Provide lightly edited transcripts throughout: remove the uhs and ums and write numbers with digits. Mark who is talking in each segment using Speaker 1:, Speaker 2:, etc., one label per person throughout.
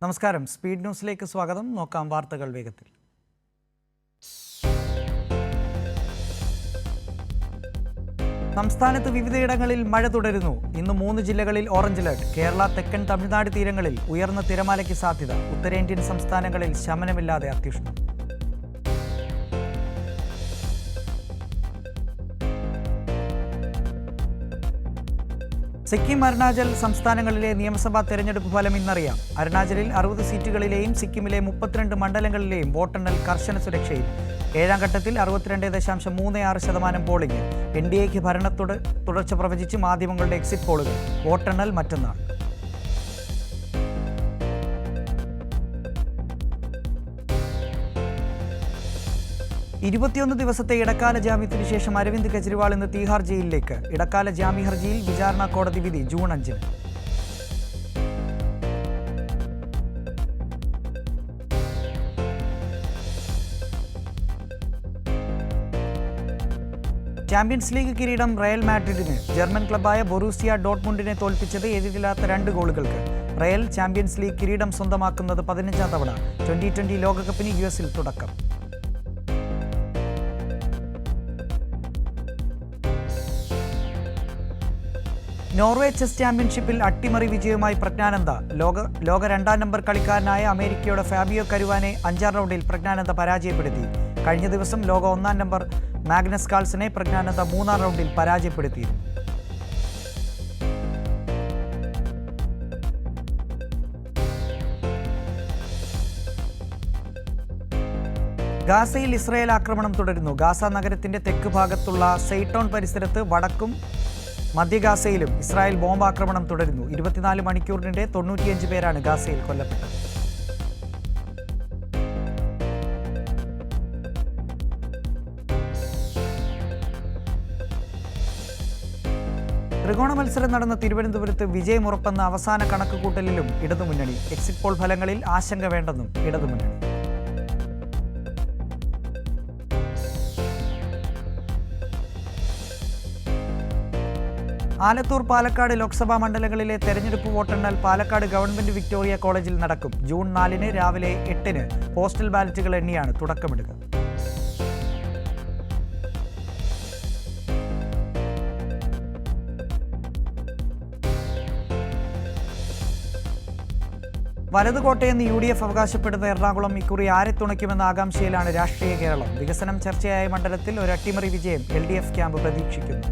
Speaker 1: നമസ്കാരം. സ്പീഡ് ന്യൂസിലേക്ക് സ്വാഗതം. നോക്കാം വാർത്തകൾ വേഗത്തിൽ. സംസ്ഥാനത്ത് വിവിധയിടങ്ങളിൽ മഴ തുടരുന്നു. ഇന്ന് 3 ജില്ലകളിൽ ഓറഞ്ച് അലർട്ട്. കേരള, തെക്കൻ തമിഴ്നാട് തീരങ്ങളിൽ ഉയർന്ന തിരമാലയ്ക്ക് സാധ്യത. ഉത്തരേന്ത്യൻ സംസ്ഥാനങ്ങളിൽ ശമനമില്ലാതെ അത്യുഷ്ണം. സിക്കിം, അരുണാചൽ സംസ്ഥാനങ്ങളിലെ നിയമസഭാ തെരഞ്ഞെടുപ്പ് ഫലം ഇന്നറിയാം. അരുണാചലിൽ 60 സീറ്റുകളിലെയും സിക്കിമിലെ 32 മണ്ഡലങ്ങളിലെയും വോട്ടെണ്ണൽ കർശന സുരക്ഷയിൽ. 7ാം ഘട്ടത്തിൽ 62.36% പോളിംഗ്. NDAക്ക് തുടർച്ച പ്രവചിച്ച് മാധ്യമങ്ങളുടെ എക്സിറ്റ് പോളുകൾ. വോട്ടെണ്ണൽ മറ്റന്നാൾ. ദിവസത്തെ ഇടക്കാല ജാമ്യത്തിനു ശേഷം അരവിന്ദ് കെജ്രിവാൾ ഇന്ന് തീഹാർ ജയിലിലേക്ക്. ഇടക്കാല ജാമ്യ ഹർജിയിൽ വിചാരണ കോടതി വിധി ജൂൺ 5. ചാമ്പ്യൻസ് ലീഗ് കിരീടം റയൽ മാഡ്രിഡിന്. ജർമ്മൻ ക്ലബ്ബായ ബൊറൂസിയ ഡോട്ട്മുണ്ടിനെ തോൽപ്പിച്ചത് എതിരില്ലാത്ത 2 ഗോളുകൾക്ക്. റയൽ ചാമ്പ്യൻസ് ലീഗ് കിരീടം സ്വന്തമാക്കുന്നത് 15ാം തവണ. 2020 ലോകകപ്പിന് US-ൽ തുടക്കം. നോർവേ ചെസ് ചാമ്പ്യൻഷിപ്പിൽ അട്ടിമറി വിജയവുമായി പ്രജ്ഞാനന്ദ. ലോക 2ാം നമ്പർ കളിക്കാരനായ അമേരിക്കയുടെ ഫാബിയോ കരുവാനെ 5ാം റൗണ്ടിൽ പ്രജ്ഞാനന്ദ പരാജയപ്പെടുത്തി. കഴിഞ്ഞ ദിവസം ലോക 1ാം നമ്പർ മാഗ്നസ് കാൾസനെ പ്രജ്ഞാനന്ദ 3ാം റൗണ്ടിൽ പരാജയപ്പെടുത്തിയിരുന്നു. ഗാസയിൽ ഇസ്രായേൽ ആക്രമണം തുടരുന്നു. ഗാസ നഗരത്തിന്റെ തെക്ക് ഭാഗത്തുള്ള സെയ്റ്റോൺ പരിസരത്ത് വടക്കും മധ്യ ഗാസയിലും ഇസ്രായേൽ ബോംബാക്രമണം തുടരുന്നു. 24 മണിക്കൂറിനിടെ 95 പേരാണ് ഗാസയിൽ കൊല്ലപ്പെട്ടത്. ത്രികോണ മത്സരം നടന്ന തിരുവനന്തപുരത്ത് വിജയമുറപ്പെന്ന അവസാന കണക്കുകൂട്ടലിലും ഇടതുമുന്നണി. എക്സിറ്റ് പോൾ ഫലങ്ങളിൽ ആശങ്ക വേണ്ടെന്നും ഇടതുമുന്നണി. ആലത്തൂർ, പാലക്കാട് ലോക്സഭാ മണ്ഡലങ്ങളിലെ തെരഞ്ഞെടുപ്പ് വോട്ടെണ്ണൽ പാലക്കാട് ഗവൺമെന്റ് വിക്ടോറിയ കോളേജിൽ നടക്കും. ജൂൺ 4 രാവിലെ 8 പോസ്റ്റൽ ബാലറ്റുകൾ എണ്ണിയാണ് തുടക്കമിടുക. വലതുകോട്ടയെന്ന് UDF അവകാശപ്പെടുന്ന എറണാകുളം ഇക്കുറി ആരെ തുണയ്ക്കുമെന്ന ആകാംക്ഷയിലാണ് രാഷ്ട്രീയ കേരളം. വികസനം ചർച്ചയായ മണ്ഡലത്തിൽ ഒരു അട്ടിമറി വിജയം LDF ക്യാമ്പ് പ്രതീക്ഷിക്കുന്നു.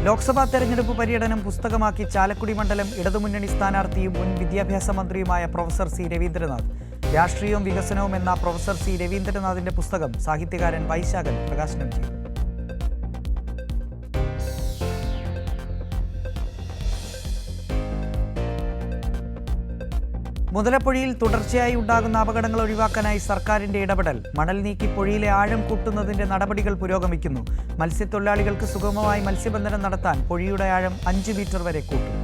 Speaker 1: ലോക്സഭാ തെരഞ്ഞെടുപ്പ് പര്യടനം പുസ്തകമാക്കി ചാലക്കുടി മണ്ഡലം ഇടതുമുന്നണി സ്ഥാനാർത്ഥിയും മുൻ വിദ്യാഭ്യാസ മന്ത്രിയുമായ പ്രൊഫസർ C. രവീന്ദ്രനാഥ്. രാഷ്ട്രീയവും വികസനവും എന്ന പ്രൊഫസർ C. രവീന്ദ്രനാഥിന്റെ പുസ്തകം സാഹിത്യകാരൻ വൈശാഖൻ പ്രകാശനം ചെയ്തു. മുതലപ്പുഴയിൽ തുടർച്ചയായി ഉണ്ടാകുന്ന അപകടങ്ങൾ ഒഴിവാക്കാനായി സർക്കാരിന്റെ ഇടപെടൽ. മണൽ നീക്കി പുഴയിലെ ആഴം കൂട്ടുന്നതിന്റെ നടപടികൾ പുരോഗമിക്കുന്നു. മത്സ്യത്തൊഴിലാളികൾക്ക് സുഗമമായി മത്സ്യബന്ധനം നടത്താൻ പുഴയുടെ ആഴം 5 മീറ്റർ വരെ കൂട്ടും.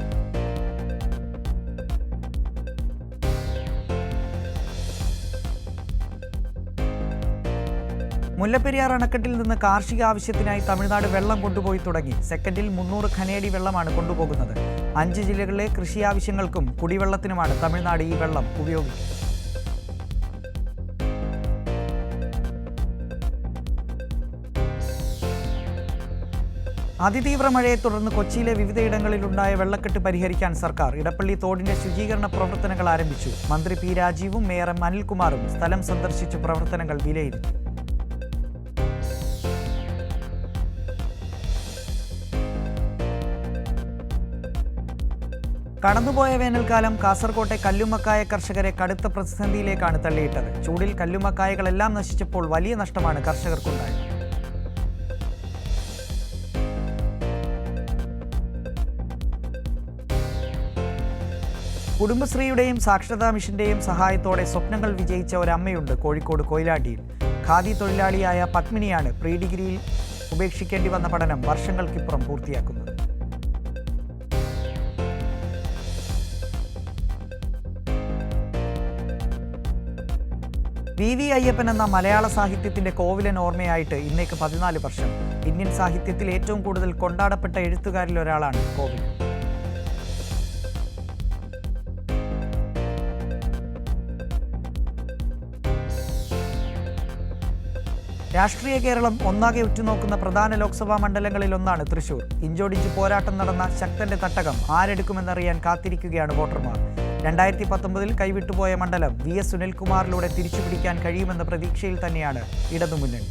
Speaker 1: മുല്ലപ്പെരിയാർ അണക്കെട്ടിൽ നിന്ന് കാർഷിക ആവശ്യത്തിനായി തമിഴ്നാട് വെള്ളം കൊണ്ടുപോയി തുടങ്ങി. സെക്കൻഡിൽ 300 ഖനയടി വെള്ളമാണ് കൊണ്ടുപോകുന്നത്. 5 ജില്ലകളിലെ കൃഷി ആവശ്യങ്ങൾക്കും കുടിവെള്ളത്തിനുമാണ് തമിഴ്നാട് ഈ വെള്ളം ഉപയോഗിക്കുന്നത്. അതിതീവ്ര മഴയെ തുടർന്ന് കൊച്ചിയിലെ വിവിധയിടങ്ങളിലുണ്ടായ വെള്ളക്കെട്ട് പരിഹരിക്കാൻ സർക്കാർ. ഇടപ്പള്ളി തോടിന്റെ ശുചീകരണ പ്രവർത്തനങ്ങൾ ആരംഭിച്ചു. മന്ത്രി P. രാജീവും മേയർ M. അനിൽകുമാറും സ്ഥലം സന്ദർശിച്ച് പ്രവർത്തനങ്ങൾ വിലയിരുത്തി. കടന്നുപോയ വേനൽക്കാലം കാസർകോട്ടെ കല്ലുമ്മക്കായ കർഷകരെ കടുത്ത പ്രതിസന്ധിയിലേക്കാണ് തള്ളിയിട്ടത്. ചൂടിൽ കല്ലുമ്മക്കായകളെല്ലാം നശിച്ചപ്പോൾ വലിയ നഷ്ടമാണ് കർഷകർക്കുണ്ടായത്. കുടുംബശ്രീയുടെയും സാക്ഷരതാ മിഷന്റെയും സഹായത്തോടെ സ്വപ്നങ്ങൾ വിജയിച്ച ഒരമ്മയുണ്ട് കോഴിക്കോട് കൊയിലാണ്ടിയിൽ. ഖാദി തൊഴിലാളിയായ പത്മിനിയാണ് പ്രീ ഡിഗ്രിയിൽ ഉപേക്ഷിക്കേണ്ടി വന്ന പഠനം വർഷങ്ങൾക്കിപ്പുറം പൂർത്തിയാക്കുന്നത്. വി അയ്യപ്പൻ എന്ന മലയാള സാഹിത്യത്തിന്റെ കോവിലൻ ഓർമ്മയായിട്ട് ഇന്നേക്ക് 14 വർഷം. ഇന്ത്യൻ സാഹിത്യത്തിൽ ഏറ്റവും കൂടുതൽ കൊണ്ടാടപ്പെട്ട എഴുത്തുകാരിൽ ഒരാളാണ് കോവിലൻ. രാഷ്ട്രീയ കേരളം ഒന്നാകെ ഉറ്റുനോക്കുന്ന പ്രധാന ലോക്സഭാ മണ്ഡലങ്ങളിൽ ഒന്നാണ് തൃശൂർ. ഇഞ്ചോടിഞ്ച് പോരാട്ടം നടന്ന ശക്തന്റെ തട്ടകം ആരെടുക്കുമെന്നറിയാൻ കാത്തിരിക്കുകയാണ് വോട്ടർമാർ. 2019 കൈവിട്ടുപോയ മണ്ഡലം VS സുനിൽകുമാറിലൂടെ തിരിച്ചുപിടിക്കാൻ കഴിയുമെന്ന പ്രതീക്ഷയിൽ തന്നെയാണ് ഇടതുമുന്നണി.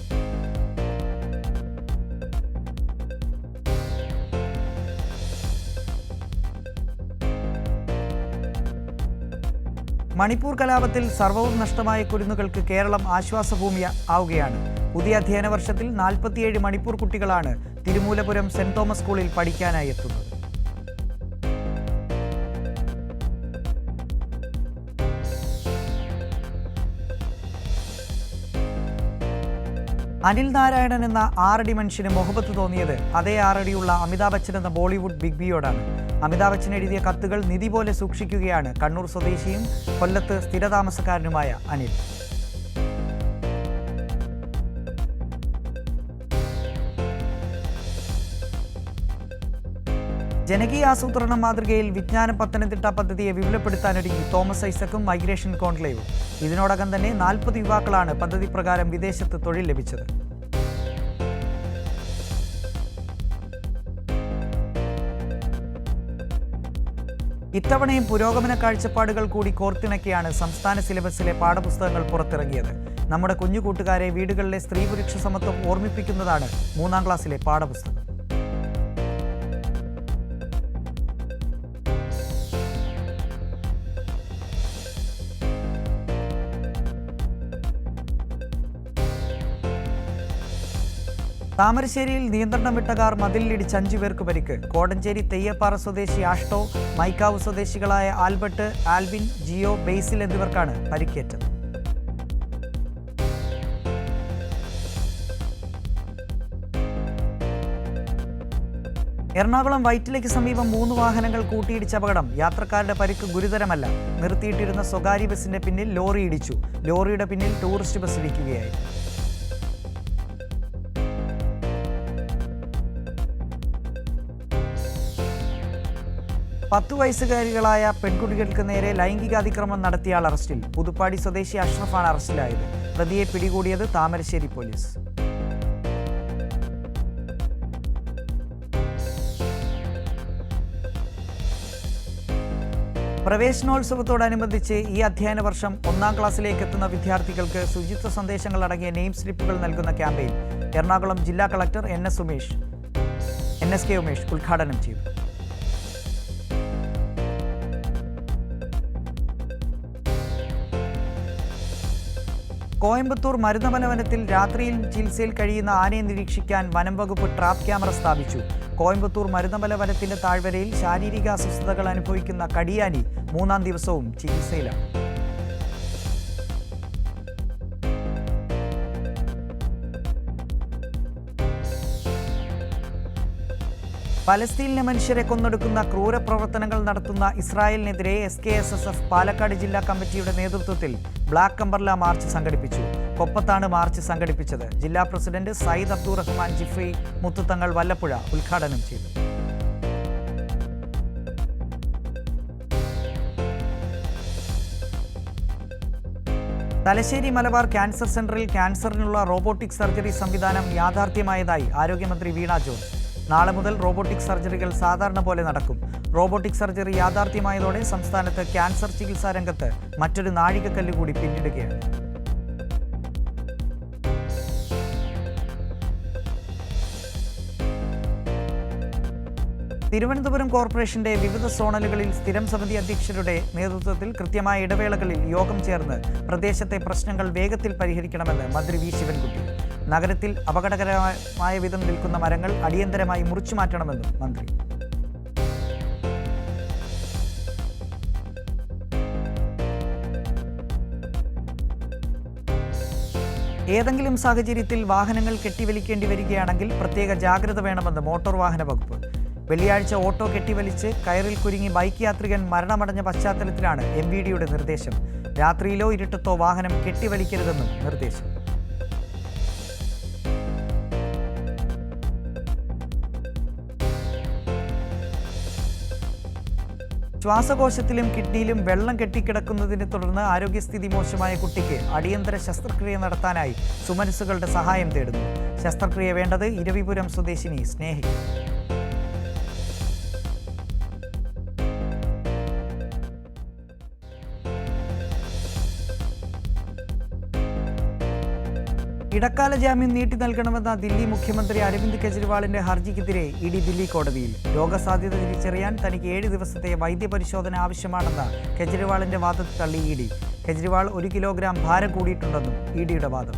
Speaker 1: മണിപ്പൂർ കലാപത്തിൽ സർവ്വവും നഷ്ടമായ കുരുന്നുകൾക്ക് കേരളം ആശ്വാസഭൂമി ആവുകയാണ്. പുതിയ അധ്യയന വർഷത്തിൽ 47 മണിപ്പൂർ കുട്ടികളാണ് തിരുമൂലപുരം സെന്റ് തോമസ് സ്കൂളിൽ പഠിക്കാനായി എത്തുന്നത്. അനിൽ നാരായണൻ എന്ന 6 അടി മനുഷ്യന് മുഹബത്ത് തോന്നിയത് അതേ 6 അടിയുള്ള അമിതാഭ് ബച്ചൻ എന്ന ബോളിവുഡ് ബിഗ് ബിയോടാണ്. അമിതാഭ് ബച്ചൻ എഴുതിയ കത്തുകൾ നിധി പോലെ സൂക്ഷിക്കുകയാണ് കണ്ണൂർ സ്വദേശിയും കൊല്ലത്ത് സ്ഥിരതാമസക്കാരനുമായ അനിൽ. ജനകീയ ആസൂത്രണ മാതൃകയിൽ വിജ്ഞാനം പത്തനംതിട്ട പദ്ധതിയെ വിപുലപ്പെടുത്താനൊരുങ്ങി തോമസ് ഐസക്കും മൈഗ്രേഷൻ കോൺക്ലേവും. ഇതിനോടകം തന്നെ 40 യുവാക്കളാണ് പദ്ധതി പ്രകാരം വിദേശത്ത് തൊഴിൽ ലഭിച്ചത്. ഇത്തവണയും പുരോഗമന കാഴ്ചപ്പാടുകൾ കൂടി കോർത്തിണക്കിയാണ് സംസ്ഥാന സിലബസിലെ പാഠപുസ്തകങ്ങൾ പുറത്തിറങ്ങിയത്. നമ്മുടെ കുഞ്ഞു കൂട്ടുകാരെ വീടുകളിലെ സ്ത്രീ പുരുഷ സമത്വം ഓർമ്മിപ്പിക്കുന്നതാണ് 3ാം ക്ലാസ്സിലെ പാഠപുസ്തകം. താമരശ്ശേരിയിൽ നിയന്ത്രണം വിട്ട കാർ മതിലിടിച്ച് 5 പേർക്ക് പരിക്ക്. കോടഞ്ചേരി തെയ്യപ്പാറ സ്വദേശി ആഷ്ടോ, മൈക്കാവ് സ്വദേശികളായ ആൽബർട്ട്, ആൽവിൻ, ജിയോ, ബേസിൽ എന്നിവർക്കാണ് പരിക്കേറ്റത്. എറണാകുളം വൈറ്റിലയ്ക്ക് സമീപം 3 വാഹനങ്ങൾ കൂട്ടിയിടിച്ച അപകടം. യാത്രക്കാരുടെ പരിക്ക് ഗുരുതരമല്ല. നിർത്തിയിട്ടിരുന്ന സ്വകാര്യ ബസിന്റെ പിന്നിൽ ലോറി ഇടിച്ചു. ലോറിയുടെ പിന്നിൽ ടൂറിസ്റ്റ് ബസ് ഇടിക്കുകയായി. 10 വയസ്സുകാരികളായ പെൺകുട്ടികൾക്ക് നേരെ ലൈംഗിക അതിക്രമം നടത്തിയ ആൾ അറസ്റ്റിൽ. പുതുപ്പാടി സ്വദേശി അഷ്റഫാണ് അറസ്റ്റിലായത്. പ്രതിയെ പിടികൂടിയത് താമരശ്ശേരി പോലീസ്. പ്രവേശനോത്സവത്തോടനുബന്ധിച്ച് ഈ അധ്യയന വർഷം 1ാം ക്ലാസ്സിലേക്ക് എത്തുന്ന വിദ്യാർത്ഥികൾക്ക് ശുചിത്വ സന്ദേശങ്ങൾ അടങ്ങിയ നെയിം സ്ലിപ്പുകൾ നൽകുന്ന ക്യാമ്പയിൻ എറണാകുളം ജില്ലാ കളക്ടർ NSK ഉമേഷ് ഉദ്ഘാടനം ചെയ്തു. കോയമ്പത്തൂർ മരുതമല വനത്തിൽ രാത്രിയിൽ ചികിത്സയിൽ കഴിയുന്ന ആനയെ നിരീക്ഷിക്കാൻ വനം വകുപ്പ് ട്രാപ്പ് ക്യാമറ സ്ഥാപിച്ചു. കോയമ്പത്തൂർ മരുതമല വനത്തിന്റെ താഴ്വരയിൽ ശാരീരിക അസ്വസ്ഥതകൾ അനുഭവിക്കുന്ന കടിയാനി 3ാം ദിവസവും ചികിത്സയിലാണ്. പലസ്തീനിലെ മനുഷ്യരെ കൊന്നൊടുക്കുന്ന ക്രൂരപ്രവർത്തനങ്ങൾ നടത്തുന്ന ഇസ്രായേലിനെതിരെ SKSSF പാലക്കാട് ജില്ലാ കമ്മിറ്റിയുടെ നേതൃത്വത്തിൽ ബ്ലാക്ക് അംബർല മാർച്ച് സംഘടിപ്പിച്ചു. കൊപ്പത്താണ് മാർച്ച് സംഘടിപ്പിച്ചത്. ജില്ലാ പ്രസിഡന്റ് സയ്യിദ് അബ്ദുറഹ്മാൻ ജിഫ്രി മുത്തുത്തങ്ങൾ വല്ലപ്പുഴ ഉദ്ഘാടനം ചെയ്തു. തലശ്ശേരി മലബാർ ക്യാൻസർ സെന്ററിൽ ക്യാൻസറിനുള്ള റോബോട്ടിക് സർജറി സംവിധാനം യാഥാർത്ഥ്യമായതായി ആരോഗ്യമന്ത്രി വീണ ജോർജ്. നാളെ മുതൽ റോബോട്ടിക് സർജറികൾ സാധാരണ പോലെ നടക്കും. റോബോട്ടിക് സർജറി യാഥാർത്ഥ്യമായതോടെ സംസ്ഥാനത്ത് ക്യാൻസർ ചികിത്സാ രംഗത്ത് മറ്റൊരു നാഴികക്കല്ല് കൂടി പിന്നിടുകയാണ്. തിരുവനന്തപുരം കോർപ്പറേഷന്റെ വിവിധ സോണലുകളിൽ സ്ഥിരം സമിതി അധ്യക്ഷരുടെ നേതൃത്വത്തിൽ കൃത്യമായ ഇടവേളകളിൽ യോഗം ചേർന്ന് പ്രദേശത്തെ പ്രശ്നങ്ങൾ വേഗത്തിൽ പരിഹരിക്കണമെന്ന് മന്ത്രി വി ശിവൻകുട്ടി. നഗരത്തിൽ അപകടകരമായ വിധം നിൽക്കുന്ന മരങ്ങൾ അടിയന്തരമായി മുറിച്ചു മാറ്റണമെന്നും മന്ത്രി. ഏതെങ്കിലും സാഹചര്യത്തിൽ വാഹനങ്ങൾ കെട്ടിവലിക്കേണ്ടി വരികയാണെങ്കിൽ പ്രത്യേക ജാഗ്രത വേണമെന്ന് മോട്ടോർ വാഹന വകുപ്പ്. വെള്ളിയാഴ്ച ഓട്ടോ കെട്ടിവലിച്ച് കയറിൽ കുരുങ്ങി ബൈക്ക് യാത്രികൻ മരണമടഞ്ഞ പശ്ചാത്തലത്തിലാണ് MVDയുടെ നിർദ്ദേശം. രാത്രിയിലോ ഇരുട്ടത്തോ വാഹനം കെട്ടിവലിക്കരുതെന്നും നിർദ്ദേശം. ശ്വാസകോശത്തിലും കിഡ്നിയിലും വെള്ളം കെട്ടിക്കിടക്കുന്നതിനെ തുടർന്ന് ആരോഗ്യസ്ഥിതി മോശമായ കുട്ടിക്ക് അടിയന്തര ശസ്ത്രക്രിയ നടത്താനായി സുമനസ്സുകളുടെ സഹായം തേടുന്നു. ശസ്ത്രക്രിയ വേണ്ടത് ഇരവിപുരം സ്വദേശിനി സ്നേഹി. ഇടക്കാല ജാമ്യം നീട്ടി നൽകണമെന്ന ദില്ലി മുഖ്യമന്ത്രി അരവിന്ദ് കെജ്രിവാളിന്റെ ഹർജിക്കെതിരെ ഇഡി ദില്ലി കോടതിയിൽ. രോഗസാധ്യത തിരിച്ചറിയാൻ തനിക്ക് 7 ദിവസത്തെ വൈദ്യപരിശോധന ആവശ്യമാണെന്ന കെജ്രിവാളിന്റെ വാദത്തെ തള്ളി ഇഡി. കെജ്രിവാൾ 1 കിലോഗ്രാം ഭാരം കൂടിയിട്ടുണ്ടെന്നും ഇഡിയുടെ വാദം.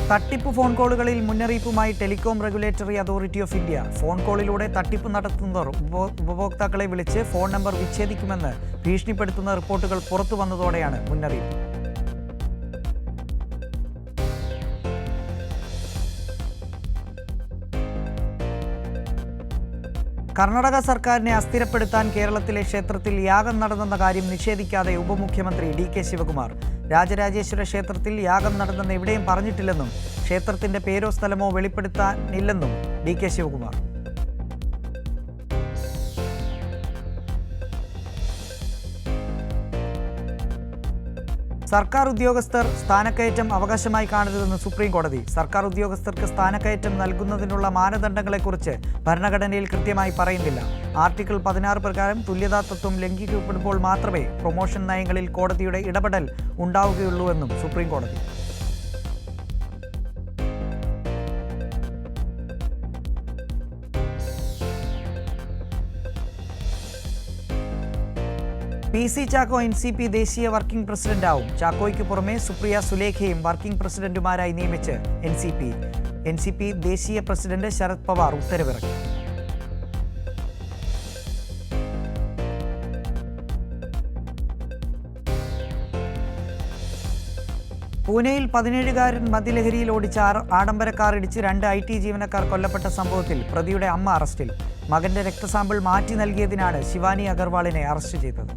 Speaker 1: തട്ടിപ്പ് ഫോൺ കോളുകളിൽ മുന്നറിയിപ്പുമായി telecom regulatory authority of India. Phone കോളിലൂടെ തട്ടിപ്പ് നടത്തുന്നവർ ഉപഭോക്താക്കളെ വിളിച്ച് ഫോൺ നമ്പർ വിച്ഛേദിക്കുമെന്ന് ഭീഷണിപ്പെടുത്തുന്ന റിപ്പോർട്ടുകൾ പുറത്തു വന്നതോടെയാണ് മുന്നറിയിപ്പ്. കർണാടക സർക്കാരിനെ അസ്ഥിരപ്പെടുത്താൻ കേരളത്തിലെ ക്ഷേത്രത്തിൽ യാഗം നടന്നെന്ന കാര്യം നിഷേധിക്കാതെ ഉപമുഖ്യമന്ത്രി DK ശിവകുമാർ. രാജരാജേശ്വര ക്ഷേത്രത്തിൽ യാഗം നടന്നെന്ന് എവിടെയും പറഞ്ഞിട്ടില്ലെന്നും ക്ഷേത്രത്തിന്റെ പേരോ സ്ഥലമോ വെളിപ്പെടുത്താനില്ലെന്നും DK ശിവകുമാർ. സർക്കാർ ഉദ്യോഗസ്ഥർ സ്ഥാനക്കയറ്റം അവകാശമായി കാണരുതെന്ന് സുപ്രീം കോടതി. സർക്കാർ ഉദ്യോഗസ്ഥർക്ക് സ്ഥാനക്കയറ്റം നൽകുന്നതിനുള്ള മാനദണ്ഡങ്ങളെക്കുറിച്ച് ഭരണഘടനയിൽ കൃത്യമായി പറയുന്നില്ല. ആർട്ടിക്കിൾ 16 പ്രകാരം തുല്യതാ തത്വം ലംഘിക്കപ്പെടുമ്പോൾ മാത്രമേ പ്രൊമോഷൻ നയങ്ങളിൽ കോടതിയുടെ ഇടപെടൽ ഉണ്ടാവുകയുള്ളൂവെന്നും സുപ്രീം കോടതി. PC ചാക്കോ NCP ദേശീയ വർക്കിംഗ് പ്രസിഡന്റാവും. ചാക്കോയ്ക്ക് പുറമെ സുപ്രിയ സുലേഖയും വർക്കിംഗ് പ്രസിഡന്റുമാരായി നിയമിച്ച് NCP ദേശീയ പ്രസിഡന്റ് ശരത് പവാർ ഉത്തരവിറക്കി. പൂനെയിൽ 17-കാരൻ മദ്യലഹരിയിൽ ഓടിച്ച ആഡംബര കാർ ഇടിച്ച് 2 IT ജീവനക്കാർ കൊല്ലപ്പെട്ട സംഭവത്തിൽ പ്രതിയുടെ അമ്മ അറസ്റ്റിൽ. മകന്റെ രക്തസാമ്പിൾ മാറ്റി നൽകിയതിനാണ് ശിവാനി അഗർവാളിനെ അറസ്റ്റ് ചെയ്തത്.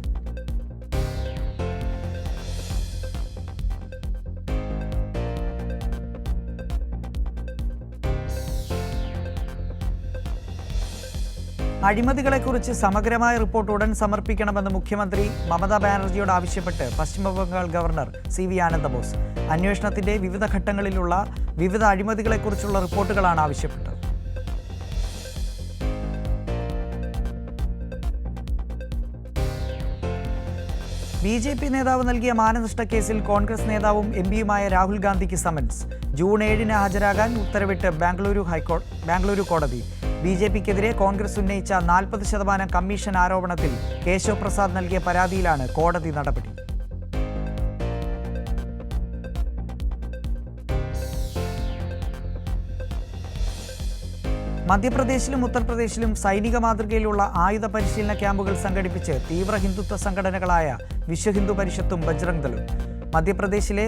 Speaker 1: അഴിമതികളെക്കുറിച്ച് സമഗ്രമായ റിപ്പോർട്ട് ഉടൻ സമർപ്പിക്കണമെന്ന് മുഖ്യമന്ത്രി മമതാ ബാനർജിയോട് ആവശ്യപ്പെട്ട് പശ്ചിമബംഗാൾ ഗവർണർ CV ആനന്ദബോസ്. അന്വേഷണത്തിന്റെ വിവിധ ഘട്ടങ്ങളിലുള്ള വിവിധ അഴിമതികളെക്കുറിച്ചുള്ള റിപ്പോർട്ടുകളാണ് ആവശ്യപ്പെട്ടത്. BJP നേതാവ് നൽകിയ മാനനഷ്ട കേസിൽ കോൺഗ്രസ് നേതാവും MPയുമായ രാഹുൽ ഗാന്ധിക്ക് സമൻസ്. ജൂൺ 7-ന് ഹാജരാകാൻ ഉത്തരവിട്ട് ബാംഗ്ലൂരു കോടതി. BJPക്കെതിരെ കോൺഗ്രസ് ഉന്നയിച്ച 40% കമ്മീഷൻ ആരോപണത്തിൽ കേശവ് പ്രസാദ് നൽകിയ പരാതിയിലാണ് കോടതി നടപടി. മധ്യപ്രദേശിലും ഉത്തർപ്രദേശിലും സൈനിക മാതൃകയിലുള്ള ആയുധ പരിശീലന ക്യാമ്പുകൾ സംഘടിപ്പിച്ച് തീവ്ര ഹിന്ദുത്വ സംഘടനകളായ വിശ്വ ഹിന്ദു പരിഷത്തും ബജ്രംഗ് ദളും. മധ്യപ്രദേശിലെ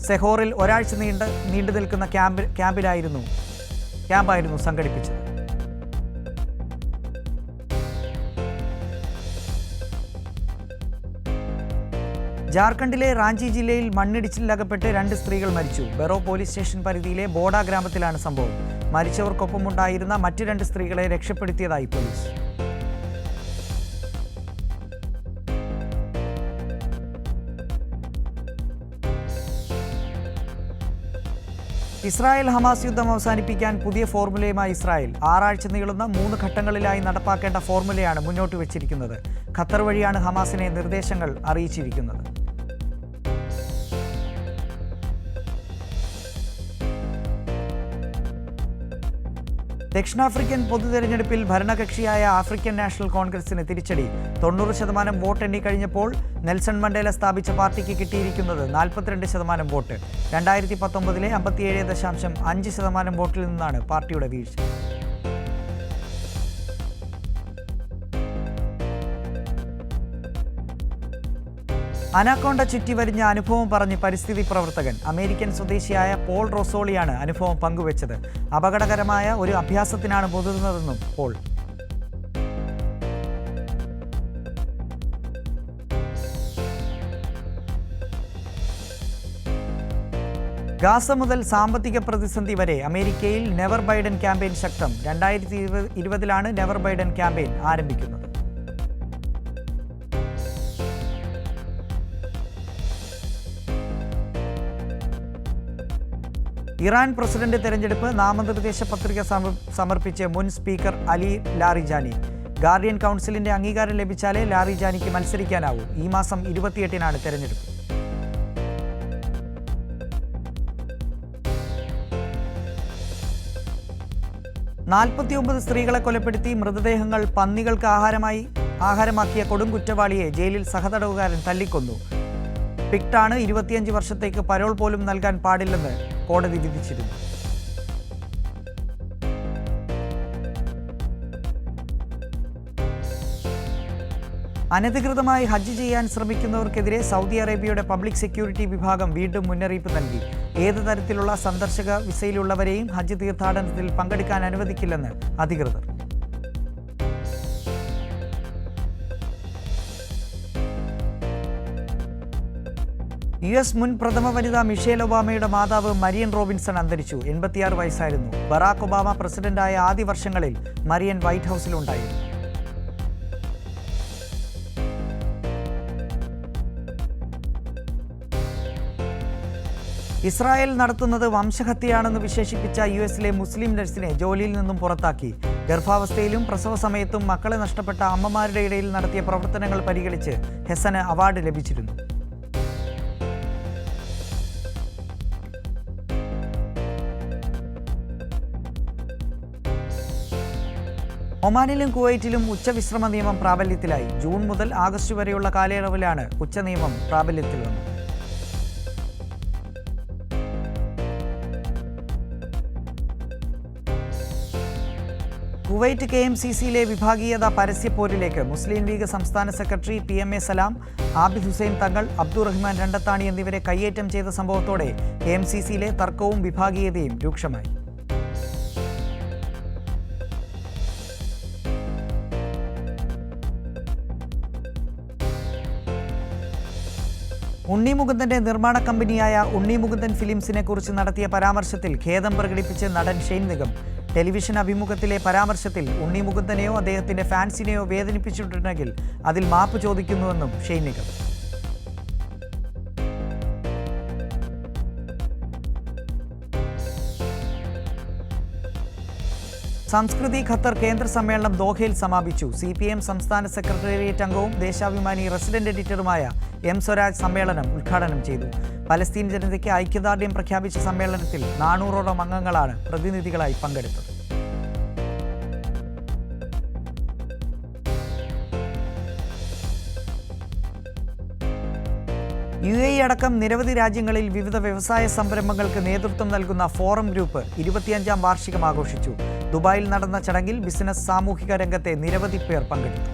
Speaker 1: സെഹോറിൽ ഒരാഴ്ച നീണ്ടു നിൽക്കുന്ന ക്യാമ്പായിരുന്നു സംഘടിപ്പിച്ചത്. ജാർഖണ്ഡിലെ റാഞ്ചി ജില്ലയിൽ മണ്ണിടിച്ചിലകപ്പെട്ട് 2 സ്ത്രീകൾ മരിച്ചു. ബെറോ പോലീസ് സ്റ്റേഷൻ പരിധിയിലെ ബോഡ ഗ്രാമത്തിലാണ് സംഭവം. മരിച്ചവർക്കൊപ്പമുണ്ടായിരുന്ന മറ്റ് 2 സ്ത്രീകളെ രക്ഷപ്പെടുത്തിയതായി പോലീസ്. ഇസ്രായേൽ ഹമാസ് യുദ്ധം അവസാനിപ്പിക്കാൻ പുതിയ ഫോർമുലയുമായി ഇസ്രായേൽ. 6 ആഴ്ച നീളുന്ന 3 ഘട്ടങ്ങളിലായി നടപ്പാക്കേണ്ട ഫോർമുലയാണ് മുന്നോട്ട് വെച്ചിരിക്കുന്നത്. ഖത്തർ വഴിയാണ് ഹമാസിനെ നിർദ്ദേശങ്ങൾ അറിയിച്ചിരിക്കുന്നത്. ദക്ഷിണാഫ്രിക്കൻ പൊതുതെരഞ്ഞെടുപ്പിൽ ഭരണകക്ഷിയായ ആഫ്രിക്കൻ നാഷണൽ കോൺഗ്രസിന് തിരിച്ചടി. 90% വോട്ട് എണ്ണിക്കഴിഞ്ഞപ്പോൾ നെൽസൺ മണ്ടേല സ്ഥാപിച്ച പാർട്ടിക്ക് കിട്ടിയിരിക്കുന്നത് 42% വോട്ട്. 2019-ലെ 57.5% വോട്ടിൽ നിന്നാണ് പാർട്ടിയുടെ വീഴ്ച. അനാക്കോണ്ട ചുറ്റി വരിഞ്ഞ അനുഭവം പറഞ്ഞ് പരിസ്ഥിതി പ്രവർത്തകൻ അമേരിക്കൻ സ്വദേശിയായ പോൾ റൊസോളിയാണ് അനുഭവം പങ്കുവച്ചത്. അപകടകരമായ ഒരു അഭ്യാസത്തിനാണ് മുതിർന്നതെന്നും പോൾ. ഗാസ മുതൽ സാമ്പത്തിക പ്രതിസന്ധി വരെ അമേരിക്കയിൽ നെവർ ബൈഡൻ ക്യാമ്പയിൻ ശക്തം. 2020 നെവർ ബൈഡൻ ക്യാമ്പയിൻ ആരംഭിക്കുന്നത്. ഇറാൻ പ്രസിഡന്റ് തെരഞ്ഞെടുപ്പ് നാമനിർദ്ദേശ പത്രിക സമർപ്പിച്ച് മുൻ സ്പീക്കർ അലി ലാറിജാനി. ഗാർഡിയൻ കൗൺസിലിന്റെ അംഗീകാരം ലഭിച്ചാലേ ലാറിജാനിക്ക് മത്സരിക്കാനാവൂ. ഈ മാസം 28-നാണ് തെരഞ്ഞെടുപ്പ്. സ്ത്രീകളെ കൊലപ്പെടുത്തി മൃതദേഹങ്ങൾ പന്നികൾക്ക് ആഹാരമാക്കിയ കൊടും കുറ്റവാളിയെ ജയിലിൽ സഹതടവുകാരൻ തല്ലിക്കൊന്നു. പിക്ടാണ് 25 വർഷത്തേക്ക് പരോൾ പോലും നൽകാൻ പാടില്ലെന്ന് കോടതി വിധിച്ചിരുന്നു. അനധികൃതമായി ഹജ്ജ് ചെയ്യാൻ ശ്രമിക്കുന്നവർക്കെതിരെ സൗദി അറേബ്യയുടെ പബ്ലിക് സെക്യൂരിറ്റി വിഭാഗം വീണ്ടും മുന്നറിയിപ്പ് നൽകി. ഏത് തരത്തിലുള്ള സന്ദർശക വിസയിലുള്ളവരെയും ഹജ്ജ് തീർത്ഥാടനത്തിൽ പങ്കെടുക്കാൻ അനുവദിക്കില്ലെന്ന് അധികൃതർ. US മുൻ പ്രഥമ വനിത മിഷേൽ ഒബാമയുടെ മാതാവ് മരിയൻ റോബിൻസൺ അന്തരിച്ചു. 86 വയസ്സായിരുന്നു. ബറാക് ഒബാമ പ്രസിഡന്റായ ആദ്യ വർഷങ്ങളിൽ മരിയൻ വൈറ്റ് ഹൗസിലുണ്ടായിരുന്നു. ഇസ്രായേൽ നടത്തുന്നത് വംശഹത്യയാണെന്ന് വിശേഷിപ്പിച്ച US-ലെ മുസ്ലിം നഴ്സിനെ ജോലിയിൽ നിന്നും പുറത്താക്കി. ഗർഭാവസ്ഥയിലും പ്രസവ സമയത്തും മക്കളെ നഷ്ടപ്പെട്ട അമ്മമാരുടെ ഇടയിൽ നടത്തിയ പ്രവർത്തനങ്ങൾ പരിഗണിച്ച് ഹെസന് അവാർഡ് ലഭിച്ചിരുന്നു. ഒമാനിലും കുവൈറ്റിലും ഉച്ചവിശ്രമ നിയമം പ്രാബല്യത്തിലായി. ജൂൺ മുതൽ ആഗസ്റ്റ് വരെയുള്ള കാലയളവിലാണ് ഉച്ചനിയമം പ്രാബല്യത്തിൽ വന്നത്. കുവൈറ്റ് KMCCയിലെ വിഭാഗീയത പരസ്യപ്പോരിലേക്ക്. മുസ്ലിം ലീഗ് സംസ്ഥാന സെക്രട്ടറി PMA സലാം, ആബിദ് ഹുസൈൻ തങ്ങൾ, അബ്ദുറഹ്മാൻ രണ്ടത്താണി എന്നിവരെ കയ്യേറ്റം ചെയ്ത സംഭവത്തോടെ KMCCയിലെ തർക്കവും വിഭാഗീയതയും രൂക്ഷമായി. ഉണ്ണി മുകുന്ദന്റെ നിർമ്മാണ കമ്പനിയായ ഉണ്ണി മുകുന്ദൻ ഫിലിംസിനെ കുറിച്ച് നടത്തിയ പരാമർശത്തിൽ ഖേദം പ്രകടിപ്പിച്ച് നടൻ ഷെയ്ൻ നിഗം. ടെലിവിഷൻ അഭിമുഖത്തിലെ പരാമർശത്തിൽ ഉണ്ണി മുകുന്ദനെയോ അദ്ദേഹത്തിന്റെ ഫാൻസിനെയോ വേദനിപ്പിച്ചിട്ടുണ്ടെങ്കിൽ അതിൽ മാപ്പ് ചോദിക്കുന്നുവെന്നും ഷെയ്ൻ നിഗം. സംസ്കൃതി ഖത്തർ കേന്ദ്ര സമ്മേളനം ദോഹയിൽ സമാപിച്ചു. CPM സംസ്ഥാന സെക്രട്ടേറിയറ്റ് അംഗവും ദേശാഭിമാനി റെസിഡന്റ് എഡിറ്ററുമായ M സ്വരാജ് സമ്മേളനം ഉദ്ഘാടനം ചെയ്തു. പലസ്തീൻ ജനതയ്ക്ക് ഐക്യദാർഢ്യം പ്രഖ്യാപിച്ച സമ്മേളനത്തിൽ 400ഓളം അംഗങ്ങളാണ് പ്രതിനിധികളായി പങ്കെടുത്തത്. UAE അടക്കം നിരവധി രാജ്യങ്ങളിൽ വിവിധ വ്യവസായ സംരംഭങ്ങൾക്ക് നേതൃത്വം നൽകുന്ന ഫോറം ഗ്രൂപ്പ് 25ാം വാർഷികം ആഘോഷിച്ചു. ദുബായിൽ നടന്ന ചടങ്ങിൽ ബിസിനസ്, സാമൂഹിക രംഗത്തെ നിരവധി പേർ പങ്കെടുത്തു.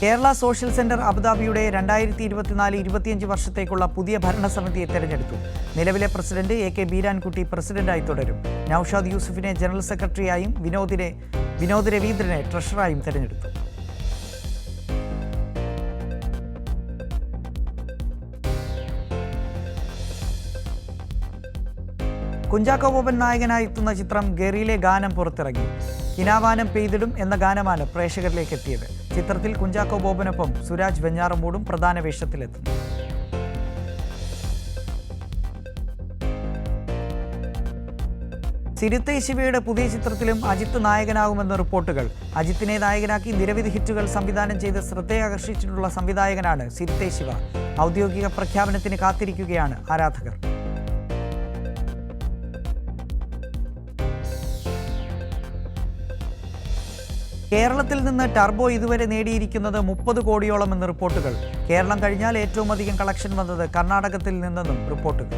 Speaker 1: കേരള സോഷ്യൽ സെന്റർ അബുദാബിയുടെ 2024-25 വർഷത്തേക്കുള്ള പുതിയ ഭരണസമിതിയെ തെരഞ്ഞെടുത്തു. നിലവിലെ പ്രസിഡന്റ് AK ബീരാൻകുട്ടി പ്രസിഡന്റായി തുടരും. നൌഷാദ് യൂസുഫിനെ ജനറൽ സെക്രട്ടറിയായും വിനോദ് രവീന്ദ്രനെ ട്രഷററായും തെരഞ്ഞെടുത്തു. കുഞ്ചാക്കോ ബോബൻ നായകനായി എത്തുന്ന ചിത്രം ഗറിയിലെ ഗാനം പുറത്തിറങ്ങി. കിനാവാനം പെയ്തിടും എന്ന ഗാനമാണ് പ്രേക്ഷകരിലേക്ക് എത്തിയത്. ചിത്രത്തിൽ കുഞ്ചാക്കോ ബോബനൊപ്പം സുരാജ് വെഞ്ഞാറമൂടും പ്രധാന വേഷത്തിലെത്തുന്നു. സിരുത്തെ ശിവയുടെ പുതിയ ചിത്രത്തിലും അജിത്ത് നായകനാകുമെന്ന റിപ്പോർട്ടുകൾ. അജിത്തിനെ നായകനാക്കി നിരവധി ഹിറ്റുകൾ സംവിധാനം ചെയ്ത് ശ്രദ്ധയാകർഷിച്ചിട്ടുള്ള സംവിധായകനാണ് സിരുത്തെ ശിവ. ഔദ്യോഗിക പ്രഖ്യാപനത്തിന് കാത്തിരിക്കുകയാണ് ആരാധകർ. കേരളത്തിൽ നിന്ന് ടർബോ ഇതുവരെ നേടിയിരിക്കുന്നത് 30 കോടിയോളം എന്ന് റിപ്പോർട്ടുകൾ. കേരളം കഴിഞ്ഞാൽ ഏറ്റവും അധികം കളക്ഷൻ വന്നത് കർണാടകത്തിൽ നിന്നെന്നും റിപ്പോർട്ടുകൾ.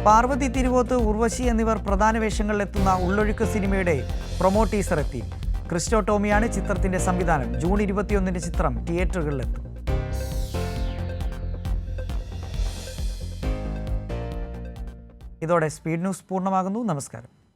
Speaker 1: പാർവതി തിരുവോത്ത്, ഉർവശി എന്നിവർ പ്രധാന വേഷങ്ങളിലെത്തുന്ന ഉള്ളൊഴുക്ക് സിനിമയുടെ പ്രൊമോ ടീസർ എത്തി. ക്രിസ്റ്റോ ടോമിയാണ് ചിത്രത്തിന്റെ സംവിധാനം. ജൂൺ 21 ചിത്രം തിയേറ്ററുകളിലെത്തും. ഇതോടെ സ്പീഡ് ന്യൂസ് പൂർണ്ണമാകുന്നു. നമസ്കാരം.